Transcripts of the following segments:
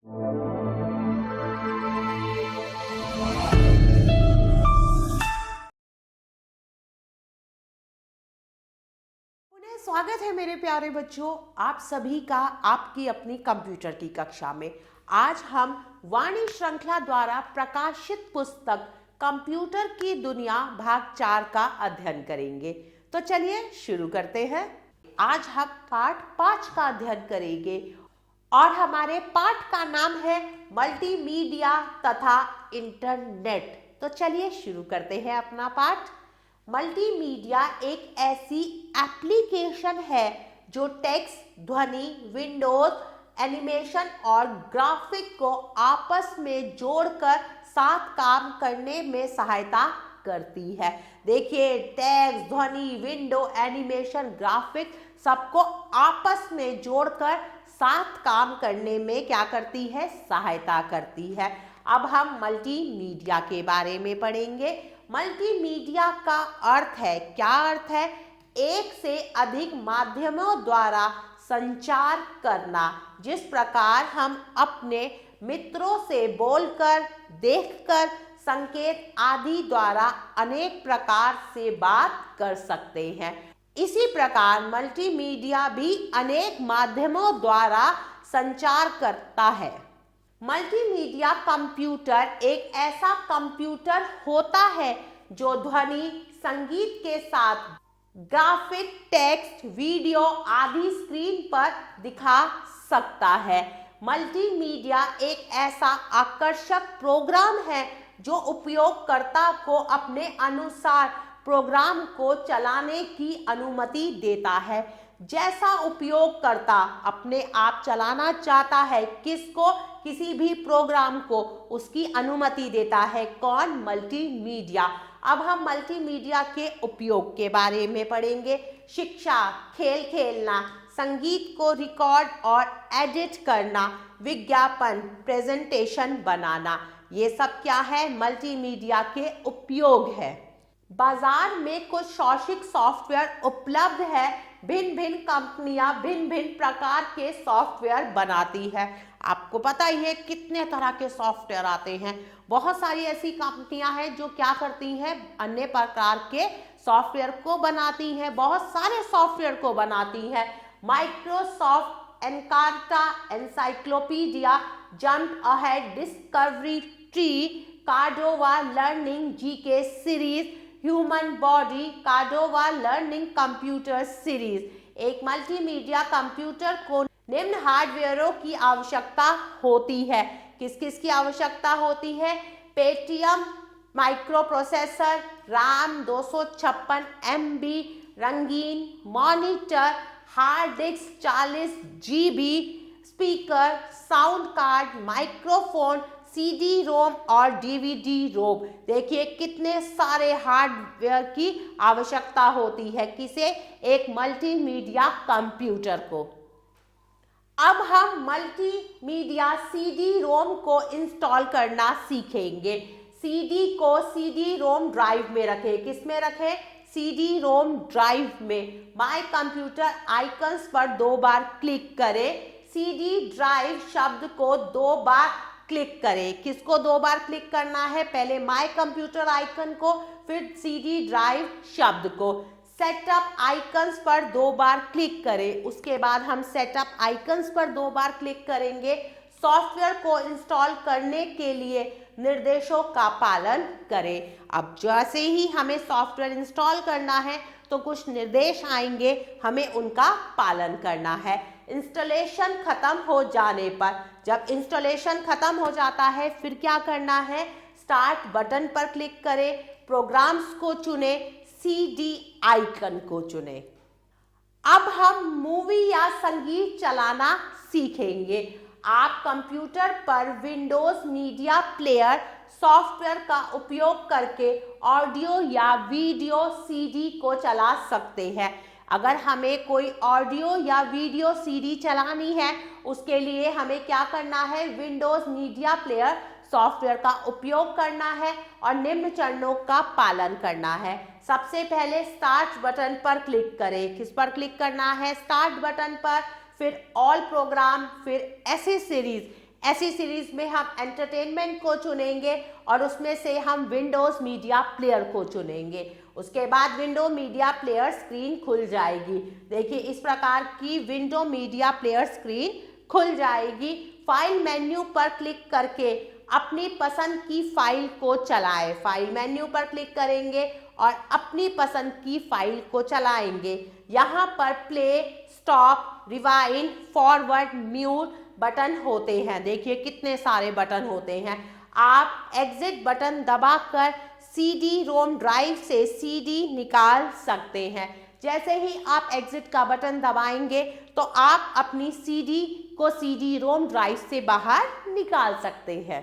स्वागत है मेरे प्यारे बच्चों, आप सभी का आपकी अपनी कंप्यूटर की कक्षा में। आज हम वाणी श्रृंखला द्वारा प्रकाशित पुस्तक कंप्यूटर की दुनिया भाग 4 का अध्ययन करेंगे। तो चलिए शुरू करते हैं। आज हम पाठ 5 का अध्ययन करेंगे और हमारे पाठ का नाम है मल्टीमीडिया तथा इंटरनेट। तो चलिए शुरू करते हैं अपना पाठ। मल्टीमीडिया एक ऐसी एप्लीकेशन है जो टेक्स्ट, ध्वनि, विंडोज, एनिमेशन और ग्राफिक को आपस में जोड़कर साथ काम करने में सहायता करती है। देखिए, टेक्स्ट, ध्वनि, विंडो, एनिमेशन, ग्राफिक सबको आपस में जोड़कर साथ काम करने में क्या करती है? सहायता करती है। अब हम मल्टीमीडिया के बारे में पढ़ेंगे। मल्टीमीडिया का अर्थ है, क्या अर्थ है? एक से अधिक माध्यमों द्वारा संचार करना। जिस प्रकार हम अपने मित्रों से बोलकर, देखकर, संकेत आदि द्वारा अनेक प्रकार से बात कर सकते हैं, इसी प्रकार मल्टीमीडिया भी अनेक माध्यमों द्वारा संचार करता है। मल्टीमीडिया कंप्यूटर एक ऐसा कंप्यूटर होता है जो ध्वनि, संगीत के साथ ग्राफिक, टेक्स्ट, वीडियो आदि स्क्रीन पर दिखा सकता है। मल्टीमीडिया एक ऐसा आकर्षक प्रोग्राम है जो उपयोगकर्ता को अपने अनुसार प्रोग्राम को चलाने की अनुमति देता है। जैसा उपयोगकर्ता अपने आप चलाना चाहता है, किसको? किसी भी प्रोग्राम को, उसकी अनुमति देता है। कौन? मल्टीमीडिया। अब हम मल्टीमीडिया के उपयोग के बारे में पढ़ेंगे। शिक्षा, खेल खेलना, संगीत को रिकॉर्ड और एडिट करना, विज्ञापन, प्रेजेंटेशन बनाना, ये सब क्या है? मल्टीमीडिया के उपयोग है। बाजार में कुछ शैक्षिक सॉफ्टवेयर उपलब्ध है। भिन्न भिन्न कंपनियां भिन्न भिन्न प्रकार के सॉफ्टवेयर बनाती है। आपको पता ही है कितने तरह के सॉफ्टवेयर आते हैं। बहुत सारी ऐसी कंपनियां हैं जो क्या करती हैं? अन्य प्रकार के सॉफ्टवेयर को बनाती हैं, बहुत सारे सॉफ्टवेयर को बनाती हैं। Microsoft, Encarta, encyclopedia, jump ahead, discovery tree, Cordova learning GK series, human body, Cordova learning computer series. एक मल्टीमीडिया कंप्यूटर को निम्न हार्डवेयरों की आवश्यकता होती है। किस किस की आवश्यकता होती है? Paytm micro processor, RAM 256 MB, रंगीन monitor, hard disk 40 GB, speaker, sound card, microphone, CD रोम और DVD रोम। देखिए कितने सारे हार्डवेयर की आवश्यकता होती है। किसे? एक मल्टीमीडिया कंप्यूटर को। अब हम मल्टीमीडिया CD रोम को इंस्टॉल करना सीखेंगे। CD को CD रोम ड्राइव में रखें। किस में रखें? CD रोम ड्राइव में। माय कंप्यूटर आइकन्स पर 2 बार क्लिक करें। CD ड्राइव शब्द को 2 बार क्लिक करें। किसको 2 बार क्लिक करना है? पहले माय कंप्यूटर आइकन को, फिर CD ड्राइव शब्द को। सेटअप आइकन्स पर 2 बार क्लिक करें। उसके बाद हम सेटअप आइकन्स पर 2 बार क्लिक करेंगे। सॉफ्टवेयर को इंस्टॉल करने के लिए निर्देशों का पालन करें। अब जैसे ही हमें सॉफ्टवेयर इंस्टॉल करना है तो कुछ निर्देश आएंगे, हमें उनका पालन करना है। इंस्टॉलेशन खत्म हो जाने पर, जब इंस्टॉलेशन खत्म हो जाता है, फिर क्या करना है? स्टार्ट बटन पर क्लिक करें, प्रोग्राम्स को चुने, CD आइकन को चुने। अब हम मूवी या संगीत चलाना सीखेंगे। आप कंप्यूटर पर विंडोज मीडिया प्लेयर सॉफ्टवेयर का उपयोग करके ऑडियो या वीडियो CD को चला सकते हैं। अगर हमें कोई ऑडियो या वीडियो CD चलानी है, उसके लिए हमें क्या करना है? विंडोज मीडिया प्लेयर सॉफ्टवेयर का उपयोग करना है और निम्न चरणों का पालन करना है। सबसे पहले स्टार्ट बटन पर क्लिक करें। किस पर क्लिक करना है? स्टार्ट बटन पर, फिर ऑल प्रोग्राम, फिर एसेसरीज। ऐसी सीरीज में हम एंटरटेनमेंट को चुनेंगे और उसमें से हम विंडोज मीडिया प्लेयर को चुनेंगे। उसके बाद विंडो मीडिया प्लेयर स्क्रीन खुल जाएगी। देखिए इस प्रकार की विंडो मीडिया प्लेयर स्क्रीन खुल जाएगी। फाइल मेन्यू पर क्लिक करके अपनी पसंद की फाइल को चलाएं। फाइल मेन्यू पर क्लिक करेंगे और अपनी पसंद की फाइल को चलाएंगे। यहाँ पर play, stop, rewind, forward, mute button होते हैं। देखिए कितने सारे बटन होते हैं। आप एग्जिट बटन दबाकर सीडी रोम ड्राइव से सीडी निकाल सकते हैं। जैसे ही आप एग्जिट का बटन दबाएंगे तो आप अपनी सीडी को सीडी रोम ड्राइव से बाहर निकाल सकते हैं।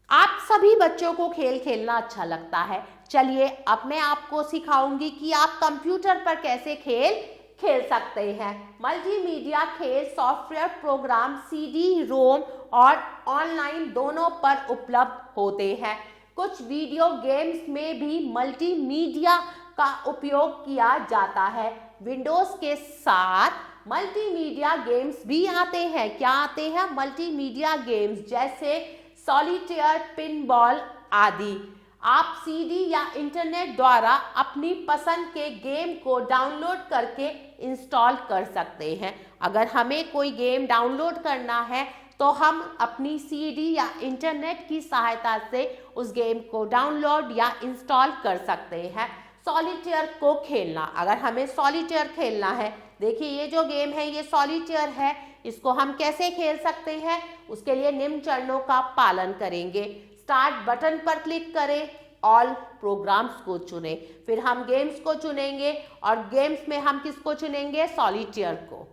आप सभी बच्चों को खेल खेलना अच्छा लगता है। चलिए अब मैं आपको सिखाऊंगी कि आप कंप्यूटर पर कैसे खेल खेल सकते हैं। मल्टीमीडिया खेल सॉफ्टवेयर प्रोग्राम सीडी रोम और ऑनलाइन दोनों पर उपलब्ध होते हैं। कुछ वीडियो गेम्स में भी मल्टीमीडिया का उपयोग किया जाता है। विंडोज के साथ मल्टीमीडिया गेम्स भी आते हैं। क्या आते हैं? मल्टीमीडिया गेम्स जैसे सॉलिटेयर, पिनबॉल आदि। आप सीडी या इंटरनेट द्वारा अपनी पसंद के गेम को डाउनलोड करके इंस्टॉल कर सकते हैं। अगर हमें कोई गेम डाउनलोड करना है तो हम अपनी सीडी या इंटरनेट की सहायता से उस गेम को डाउनलोड या इंस्टॉल कर सकते हैं। सॉलिटेयर को खेलना, अगर हमें सॉलिटेयर खेलना है, देखिए ये जो गेम है ये सॉलिटेयर है, इसको हम कैसे खेल सकते हैं? उसके लिए निम्न चरणों का पालन करेंगे। स्टार्ट बटन पर क्लिक करें, ऑल प्रोग्राम्स को चुनें, फिर हम गेम्स को चुनेंगे और गेम्स में हम किसको चुनेंगे? सॉलिटेयर को।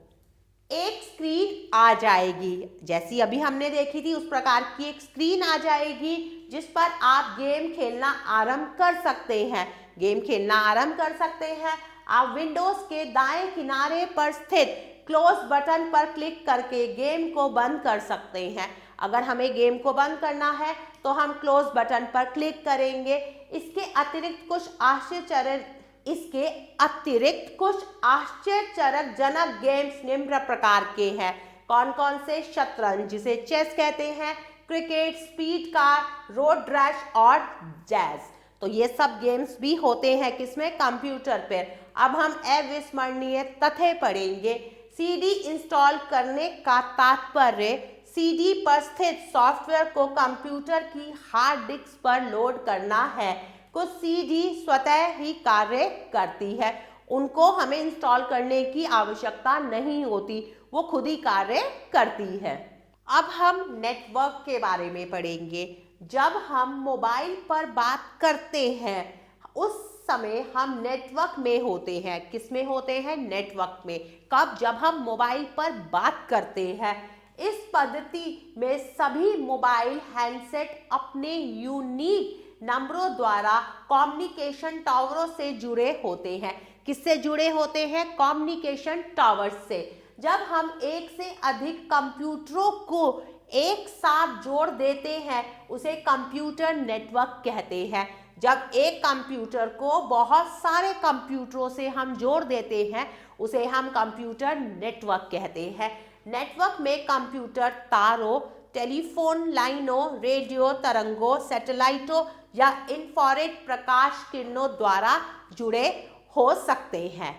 एक स्क्रीन आ जाएगी, जैसी अभी हमने देखी थी उस प्रकार की एक स्क्रीन आ जाएगी जिस पर आप गेम खेलना आरंभ कर सकते हैं। गेम खेलना आरंभ कर सकते हैं। आप विंडोज के दाएं किनारे पर स्थित क्लोज बटन पर क्लिक करके गेम को बंद कर सकते हैं। अगर हमें गेम को बंद करना है तो हम क्लोज बटन पर क्लिक करेंगे। इसके अतिरिक्त कुछ आश्चर्यजनक गेम्स निम्न प्रकार के हैं। कौन कौन से? शतरंज जिसे चेस कहते हैं, cricket, speed car, road rash और जैज। तो ये सब गेम्स भी होते हैं किसमें? कंप्यूटर पर। अब हम अविस्मरणीय तथ्य पढ़ेंगे। सीडी इंस्टॉल करने का तात्पर्य सीडी पर स्थित सॉफ्टवेयर को कंप्यूटर की हार्ड डिस्क पर लोड करना है। कुछ सीडी स्वतः ही कार्य करती है, उनको हमें इंस्टॉल करने की आवश्यकता नहीं होती, वो खुद ही कार्य करती है। अब हम नेटवर्क के बारे में पढ़ेंगे। जब हम मोबाइल पर बात करते हैं उस समय हम नेटवर्क में होते हैं। किस में होते हैं? नेटवर्क में। कब? जब हम मोबाइल पर बात करते हैं। इस पद्धति में सभी मोबाइल हैंडसेट अपने यूनिक नंबरों द्वारा कम्युनिकेशन टावरों से जुड़े होते हैं। किससे जुड़े होते हैं? कम्युनिकेशन टावर से। जब हम एक से अधिक कंप्यूटरों को एक साथ जोड़ देते हैं उसे कंप्यूटर नेटवर्क कहते हैं। जब एक कंप्यूटर को बहुत सारे कंप्यूटरों से हम जोड़ देते हैं उसे हम कंप्यूटर नेटवर्क कहते हैं। नेटवर्क में कंप्यूटर तारों, टेलीफोन लाइनों, रेडियो तरंगों, सैटेलाइटों या इंफ्रारेड प्रकाश किरणों द्वारा जुड़े हो सकते हैं।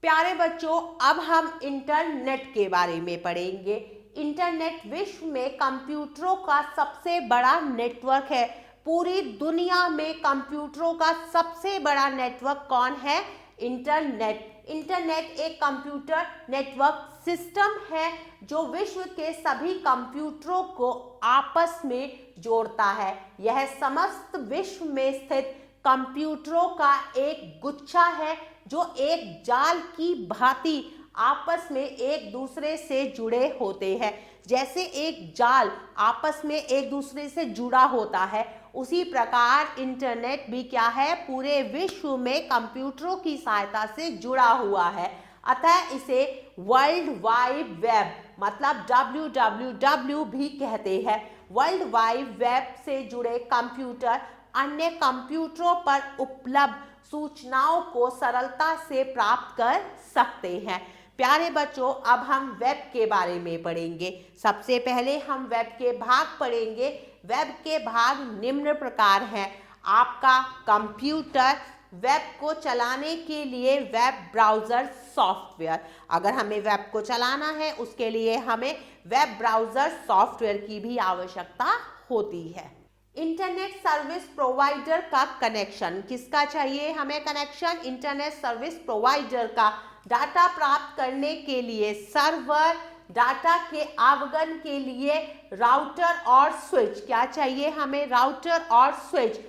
प्यारे बच्चों, अब हम इंटरनेट के बारे में पढ़ेंगे। इंटरनेट विश्व में कंप्यूटरों का सबसे बड़ा नेटवर्क है। पूरी दुनिया में कंप्यूटरों का सबसे बड़ा नेटवर्क कौन है? इंटरनेट। इंटरनेट एक कंप्यूटर नेटवर्क सिस्टम है जो विश्व के सभी कंप्यूटरों को आपस में जोड़ता है। यह समस्त विश्व में स्थित कंप्यूटरों का एक गुच्छा है जो एक जाल की भांति आपस में एक दूसरे से जुड़े होते हैं। जैसे एक जाल आपस में एक दूसरे से जुड़ा होता है, उसी प्रकार इंटरनेट भी क्या है? पूरे विश्व में कंप्यूटरों की सहायता से जुड़ा हुआ है। अतः इसे वर्ल्ड वाइड वेब मतलब www भी कहते हैं। वर्ल्ड वाइड वेब से जुड़े कंप्यूटर अन्य कंप्यूटरों पर उपलब्ध सूचनाओं को सरलता से प्राप्त कर सकते हैं। प्यारे बच्चों, अब हम वेब के बारे में पढ़ेंगे। सबसे पहले हम वेब के भाग पढ़ेंगे। वेब के भाग निम्न प्रकार हैं। आपका कंप्यूटर, वेब को चलाने के लिए वेब ब्राउज़र सॉफ्टवेयर। अगर हमें वेब को चलाना है उसके लिए हमें वेब ब्राउज़र सॉफ्टवेयर की भी आवश्यकता होती है। इंटरनेट सर्विस प्रोवाइडर का कनेक्शन, किसका चाहिए हमें कनेक्शन? इंटरनेट सर्विस प्रोवाइडर का। डाटा प्राप्त करने के लिए सर्वर, डाटा के आवागमन के लिए राउटर और स्विच। क्या चाहिए हमें? राउटर और स्विच।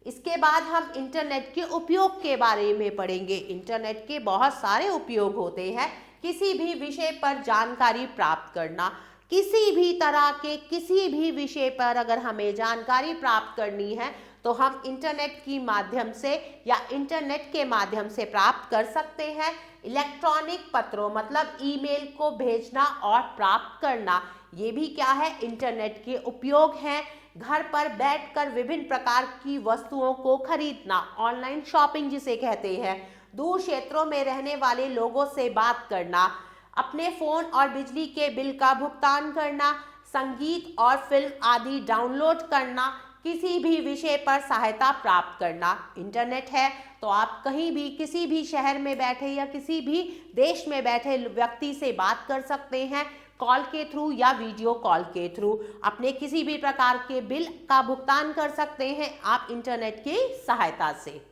इसके बाद हम इंटरनेट के उपयोग के बारे में पढ़ेंगे। इंटरनेट के बहुत सारे उपयोग होते हैं। किसी भी विषय पर जानकारी प्राप्त करना, किसी भी तरह के किसी भी विषय पर अगर हमें जानकारी प्राप्त करनी है तो हम इंटरनेट की माध्यम से या इंटरनेट के माध्यम से प्राप्त कर सकते हैं। इलेक्ट्रॉनिक पत्रों मतलब ईमेल को भेजना और प्राप्त करना, ये भी क्या है? इंटरनेट के उपयोग हैं। घर पर बैठकर विभिन्न प्रकार की वस्तुओं को खरीदना, ऑनलाइन शॉपिंग जिसे कहते हैं। दूर क्षेत्रों में रहने वाले लोगों से बात करना, अपने फोन और बिजली के बिल का भुगतान करना, संगीत और फिल्म आदि डाउनलोड करना, किसी भी विषय पर सहायता प्राप्त करना। इंटरनेट है तो आप कहीं भी किसी भी शहर में बैठे या किसी भी देश में बैठे व्यक्ति से बात कर सकते हैं, कॉल के थ्रू या वीडियो कॉल के थ्रू। अपने किसी भी प्रकार के बिल का भुगतान कर सकते हैं आप इंटरनेट की सहायता से।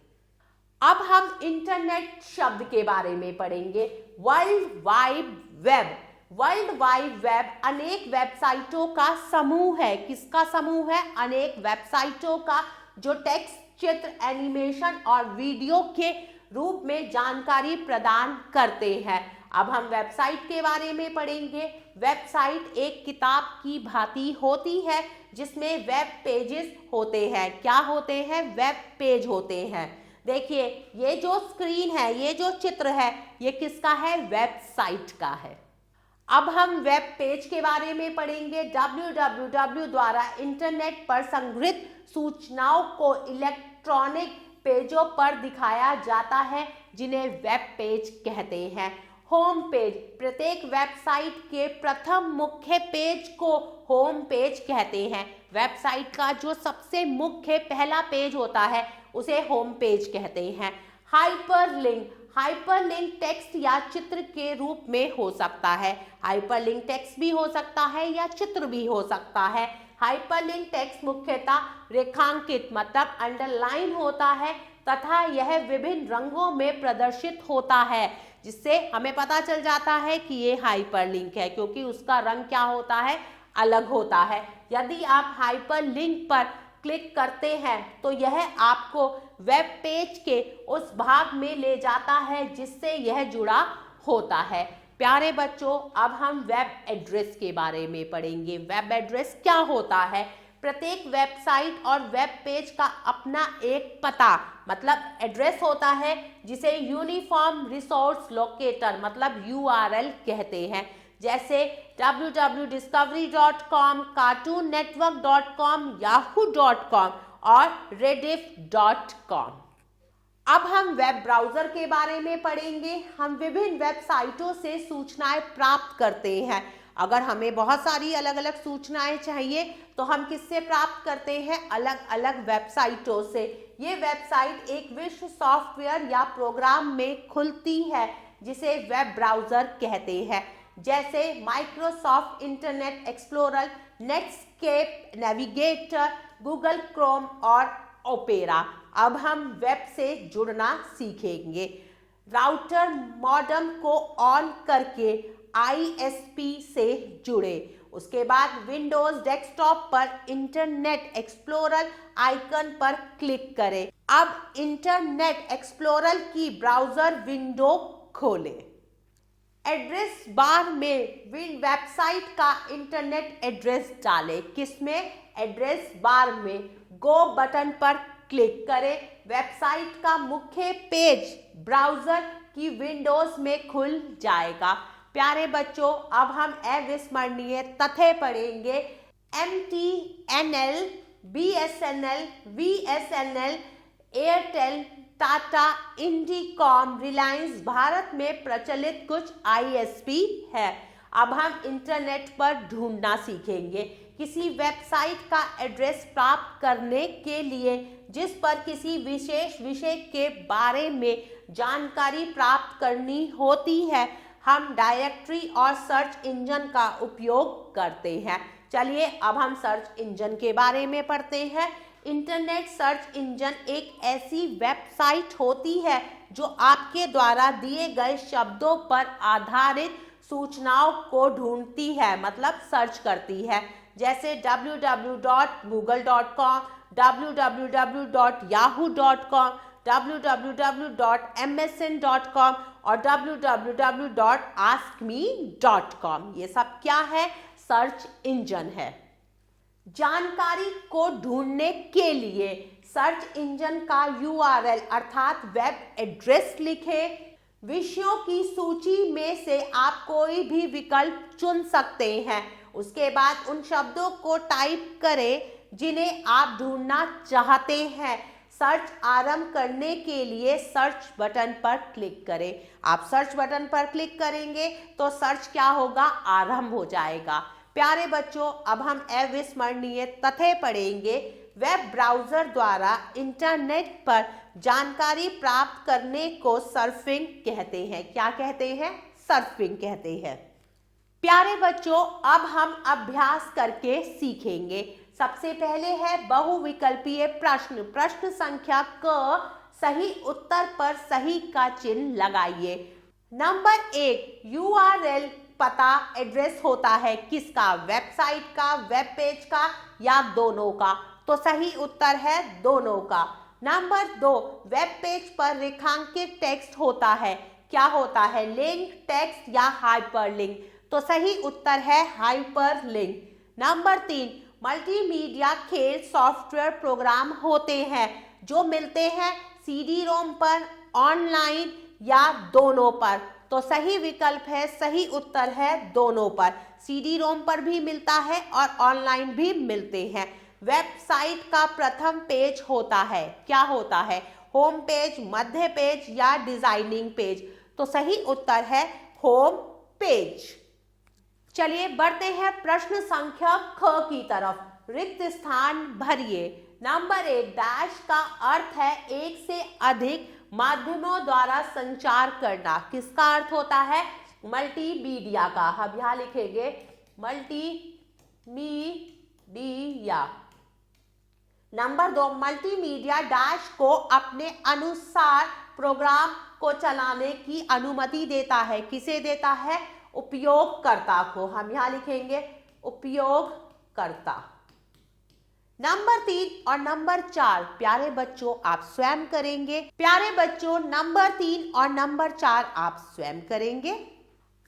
अब हम इंटरनेट शब्द के बारे में पढ़ेंगे। World wide web. World wide web अनेक वेबसाइटों का समूह है। किसका समूह है? अनेक वेबसाइटों का, जो टेक्स्ट, चित्र, एनिमेशन और वीडियो के रूप में जानकारी प्रदान करते हैं। अब हम वेबसाइट के बारे में पढ़ेंगे। वेबसाइट एक किताब की भांति होती है जिसमें वेब पेजेस होते हैं। क्या होते हैं? वेब पेज होते हैं। देखिए ये जो स्क्रीन है, ये जो चित्र है, ये किसका है? वेबसाइट का है। अब हम वेब पेज के बारे में पढ़ेंगे। www द्वारा इंटरनेट पर संग्रहित सूचनाओं को इलेक्ट्रॉनिक पेजों पर दिखाया जाता है जिन्हें वेब पेज कहते हैं। होम पेज, प्रत्येक वेबसाइट के प्रथम मुख्य पेज को होम पेज कहते हैं। वेबसाइट का जो सबसे मुख्य पहला पेज होता है उसे होम पेज कहते हैं। हाइपरलिंक, हाइपरलिंक टेक्स्ट या चित्र के रूप में हो सकता है। हाइपरलिंक टेक्स्ट भी हो सकता है या चित्र भी हो सकता है। हाइपरलिंक टेक्स्ट मुख्यतः रेखांकित मतलब अंडरलाइन होता है तथा यह विभिन्न रंगों में प्रदर्शित होता है, जिससे हमें पता चल जाता है कि ये हाइपरलिंक है, क्योंकि उसका रंग क्या होता है? अलग होता है। यदि आप हाइपरलिंक पर क्लिक करते हैं तो यह आपको वेब पेज के उस भाग में ले जाता है जिससे यह जुड़ा होता है। प्यारे बच्चों, अब हम वेब एड्रेस के बारे में पढ़ेंगे। वेब एड्रेस क्या होता है? प्रत्येक वेबसाइट और वेब पेज का अपना एक पता मतलब एड्रेस होता है जिसे यूनिफॉर्म रिसोर्स लोकेटर मतलब URL कहते हैं। जैसे www.discovery.com, cartoonnetwork.com, yahoo.com और rediff.com। अब हम वेब ब्राउज़र के बारे में पढ़ेंगे। हम विभिन्न वेबसाइटों से सूचनाएं प्राप्त करते हैं। अगर हमें बहुत सारी अलग अलग सूचनाएं चाहिए तो हम किससे प्राप्त करते हैं? अलग अलग वेबसाइटों से। ये वेबसाइट एक विश्व सॉफ्टवेयर या प्रोग्राम में खुलती है जिसे वेब ब्राउज़र कहते हैं। जैसे Microsoft internet explorer, Netscape navigator, Google Chrome और ओपेरा। अब हम वेब से जुड़ना सीखेंगे। राउटर मॉडेम को ऑन करके ISP से जुड़े। उसके बाद विंडोज डेस्कटॉप पर इंटरनेट एक्सप्लोरर आइकन पर क्लिक करें। अब इंटरनेट एक्सप्लोरर की ब्राउज़र विंडो खोलें। एड्रेस बार में वेबसाइट का इंटरनेट एड्रेस डालें। किसमें? एड्रेस बार में। गो बटन पर क्लिक करें। वेबसाइट का मुख्य पेज ब्राउज़र की विंडोज में खुल जाएगा। प्यारे बच्चों, अब हम अविस्मरणीय तथ्य पढ़ेंगे। MTNL, BSNL, VSNL, Airtel, Tata, Indicom, Reliance Bharat में प्रचलित कुछ ISP है। अब हम इंटरनेट पर ढूंढना सीखेंगे। किसी वेबसाइट का एड्रेस प्राप्त करने के लिए जिस पर किसी विशेष विषय के बारे में जानकारी प्राप्त करनी होती है, हम डायरेक्टरी और सर्च इंजन का उपयोग करते हैं। चलिए अब हम सर्च इंजन के बारे में पढ़ते हैं। इंटरनेट सर्च इंजन एक ऐसी वेबसाइट होती है जो आपके द्वारा दिए गए शब्दों पर आधारित सूचनाओं को ढूंढती है, मतलब सर्च करती है। जैसे www.google.com, www.yahoo.com, www.msn.com और www.askme.com। ये सब क्या है? सर्च इंजन है। जानकारी को ढूंढने के लिए सर्च इंजन का URL अर्थात वेब एड्रेस लिखें। विषयों की सूची में से आप कोई भी विकल्प चुन सकते हैं। उसके बाद उन शब्दों को टाइप करें जिन्हें आप ढूंढना चाहते हैं। सर्च आरंभ करने के लिए सर्च बटन पर क्लिक करें। आप सर्च बटन पर क्लिक करेंगे तो सर्च क्या होगा? आरंभ हो जाएगा। प्यारे बच्चों, अब हम अविस्मरणीय तथ्य पढ़ेंगे। वेब ब्राउज़र द्वारा इंटरनेट पर जानकारी प्राप्त करने को सर्फिंग कहते हैं। क्या कहते हैं? सर्फिंग कहते हैं। प्यारे बच्चों, अब हम अभ्यास करके सीखेंगे। सबसे पहले है बहुविकल्पीय प्रश्न। प्रश्न संख्या क, सही उत्तर पर सही का चिन्ह लगाइए। नंबर 1, URL पता एड्रेस होता है किसका? वेबसाइट का, वेब पेज का या दोनों का? तो सही उत्तर है दोनों का। नंबर 2, वेब पेज पर रेखांकित टेक्स्ट होता है। क्या होता है? लिंक, टेक्स्ट या हाइपरलिंक? तो सही उत्तर है हाइपरलिंक। नंबर 3, मल्टीमीडिया खेल सॉफ्टवेयर प्रोग्राम होते हैं जो मिलते हैं CD-ROM पर, ऑनलाइन या दोनों पर? तो सही विकल्प है, सही उत्तर है दोनों पर। CD-ROM पर भी मिलता है और ऑनलाइन भी मिलते हैं। वेबसाइट का प्रथम पेज होता है। क्या होता है? होम पेज, मध्य पेज या डिजाइनिंग पेज? तो सही उत्तर है होम पेज। चलिए बढ़ते हैं प्रश्न संख्या ख की तरफ। रिक्त स्थान भरिए। नंबर 1, डैश का अर्थ है एक से अधिक माध्यमों द्वारा संचार करना। किसका अर्थ होता है? मल्टीमीडिया का। हम यहां लिखेंगे मल्टीमीडिया। नंबर 2, मल्टीमीडिया डैश को अपने अनुसार प्रोग्राम को चलाने की अनुमति देता है। किसे देता है? उपयोगकर्ता को। हम यहां लिखेंगे उपयोगकर्ता। नंबर 3 और नंबर 4 प्यारे बच्चों आप स्वयं करेंगे। प्यारे बच्चों, नंबर 3 और नंबर 4 आप स्वयं करेंगे।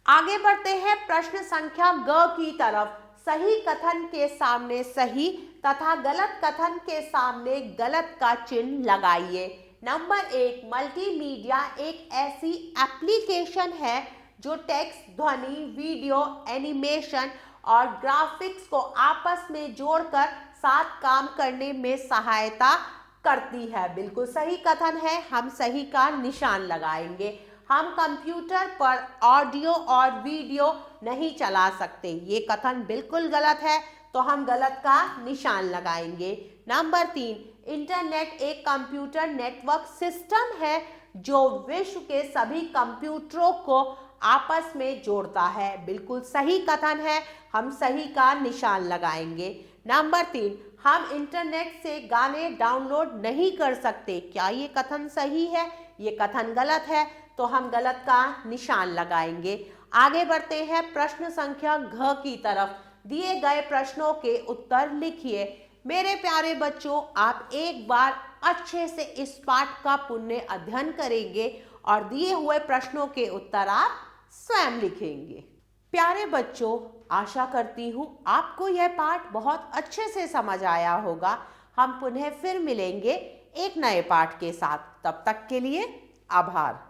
आगे बढ़ते हैं प्रश्न संख्या ग की तरफ। सही कथन के सामने सही तथा गलत कथन के सामने गलत का चिन्ह लगाइए। नंबर 1, मल्टीमीडिया एक ऐसी एप्लीकेशन है जो टेक्स्ट, ध्वनि, वीडियो, एनिमेशन और ग्राफिक्स को आपस में जोड़कर साथ काम करने में सहायता करती है। बिल्कुल सही कथन है, हम सही का निशान लगाएंगे। हम कंप्यूटर पर ऑडियो और वीडियो नहीं चला सकते। ये कथन बिल्कुल गलत है, तो हम गलत का निशान लगाएंगे। नंबर 3, इंटरनेट एक कंप्यूटर नेटवर्क सिस्टम है जो विश्व के सभी कंप्यूटरों को आपस में जोड़ता है। बिल्कुल सही कथन है, हम सही का निशान लगाएंगे। नंबर 3, हम इंटरनेट से गाने डाउनलोड नहीं कर सकते। क्या ये कथन सही है? ये कथन गलत है, तो हम गलत का निशान लगाएंगे। आगे बढ़ते हैं प्रश्न संख्या घ की तरफ। दिए गए प्रश्नों के उत्तर लिखिए। मेरे प्यारे बच्चों, आप एक बार अच्छे से इस पाठ का पुनः अध्ययन करेंगे और दिए हुए प्रश्नों के उत्तर आप स्वयं लिखेंगे। प्यारे बच्चों, आशा करती हूँ आपको यह पाठ बहुत अच्छे से समझ आया होगा। हम पुनः फिर मिलेंगे एक नए पाठ के साथ। तब तक के लिए आभार।